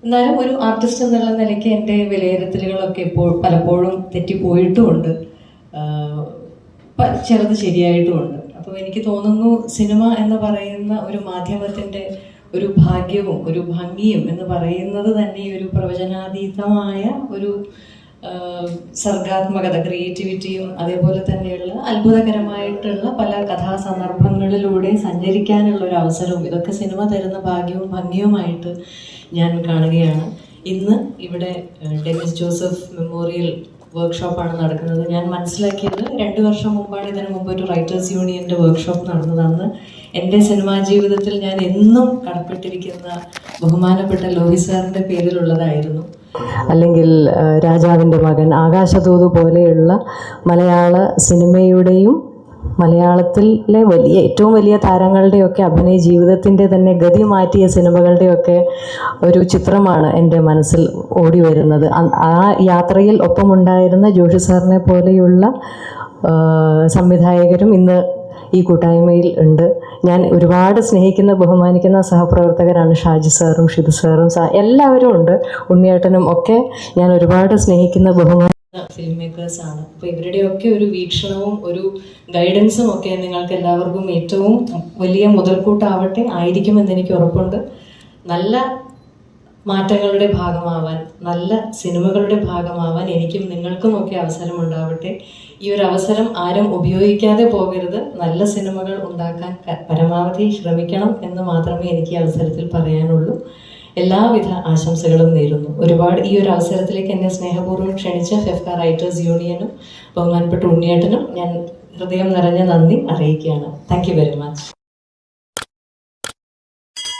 എന്നാലും ഒരു ആർട്ടിസ്റ്റ് എന്നുള്ള നിലയ്ക്ക് എൻ്റെ വിലയിരുത്തലുകളൊക്കെ പലപ്പോഴും തെറ്റിപ്പോയിട്ടുമുണ്ട്, ചിലത് ശരിയായിട്ടുമുണ്ട്. അപ്പോൾ എനിക്ക് തോന്നുന്നു സിനിമ എന്ന് പറയുന്ന ഒരു മാധ്യമത്തിൻ്റെ ഒരു ഭാഗ്യവും ഒരു ഭംഗിയും എന്ന് പറയുന്നത് തന്നെ ഒരു പ്രവചനാതീതമായ ഒരു സർഗാത്മകത, ക്രിയേറ്റിവിറ്റിയും അതേപോലെ തന്നെയുള്ള അത്ഭുതകരമായിട്ടുള്ള പല കഥാസന്ദർഭങ്ങളിലൂടെ സഞ്ചരിക്കാനുള്ള ഒരു അവസരവും ഇതൊക്കെ സിനിമ തരുന്ന ഭാഗ്യവും ഭംഗിയുമായിട്ട് ഞാൻ കാണുകയാണ്. ഇന്ന് ഇവിടെ ഡെന്നിസ് ജോസഫ് മെമ്മോറിയൽ വർക്ക്ഷോപ്പാണ് നടക്കുന്നത്. ഞാൻ മനസ്സിലാക്കിയത് 2 വർഷം മുമ്പാണ് ഇതിനു മുമ്പ് ഒരു റൈറ്റേഴ്സ് യൂണിയൻ്റെ വർക്ക്ഷോപ്പ് നടന്നത്. അന്ന് എൻ്റെ സിനിമാ ജീവിതത്തിൽ ഞാൻ എന്നും കടപ്പെട്ടിരിക്കുന്ന ബഹുമാനപ്പെട്ട ലോഹി സാറിൻ്റെ പേരിലുള്ളതായിരുന്നു. അല്ലെങ്കിൽ രാജാവിൻ്റെ മകൻ, ആകാശദൂത് പോലെയുള്ള മലയാള സിനിമയുടെയും മലയാളത്തിലെ ഏറ്റവും വലിയ താരങ്ങളുടെയൊക്കെ അഭിനയ ജീവിതത്തിൻ്റെ തന്നെ ഗതി മാറ്റിയ സിനിമകളുടെയൊക്കെ ഒരു ചിത്രമാണ് എൻ്റെ മനസ്സിൽ ഓടി വരുന്നത്. ആ യാത്രയിൽ ഒപ്പമുണ്ടായിരുന്ന ജോഷി സാറിനെ പോലെയുള്ള സംവിധായകരും ഇന്ന് ഈ കൂട്ടായ്മയിൽ ഉണ്ട്. ഞാൻ ഒരുപാട് സ്നേഹിക്കുന്ന ബഹുമാനിക്കുന്ന സഹപ്രവർത്തകരാണ് ഷാജി സാറും ഷിബു സാറും എല്ലാവരും ഉണ്ട്, ഉണ്ണിയേട്ടനും ഒക്കെ ഞാൻ ഒരുപാട് സ്നേഹിക്കുന്ന ഫിലിം മേക്കേഴ്സാണ്. അപ്പോൾ ഇവരുടെയൊക്കെ ഒരു വീക്ഷണവും ഒരു ഗൈഡൻസും ഒക്കെ നിങ്ങൾക്ക് എല്ലാവർക്കും ഏറ്റവും വലിയ മുതൽക്കൂട്ടാവട്ടെ, ആയിരിക്കുമെന്ന് എനിക്ക് ഉറപ്പുണ്ട്. നല്ല മാറ്റങ്ങളുടെ ഭാഗമാവാൻ, നല്ല സിനിമകളുടെ ഭാഗമാവാൻ എനിക്കും നിങ്ങൾക്കും ഒക്കെ അവസരം ഉണ്ടാവട്ടെ. ഈ ഒരു അവസരം ആരും ഉപയോഗിക്കാതെ പോകരുത്. നല്ല സിനിമകൾ ഉണ്ടാക്കാൻ പരമാവധി ശ്രമിക്കണം എന്ന് മാത്രമേ എനിക്ക് ഈ അവസരത്തിൽ പറയാനുള്ളൂ. എല്ലാവിധ ആശംസകളും നേരുന്നു. ഒരുപാട് ഈ ഒരു അവസരത്തിലേക്ക് എന്നെ സ്നേഹപൂർവ്വം ക്ഷണിച്ച ഫെഫ്ക റൈറ്റേഴ്സ് യൂണിയനും ബഹുമാനപ്പെട്ട ഉണ്ണിയേട്ടനും ഞാൻ ഹൃദയം നിറഞ്ഞ നന്ദി അറിയിക്കുകയാണ്. Thank you very much.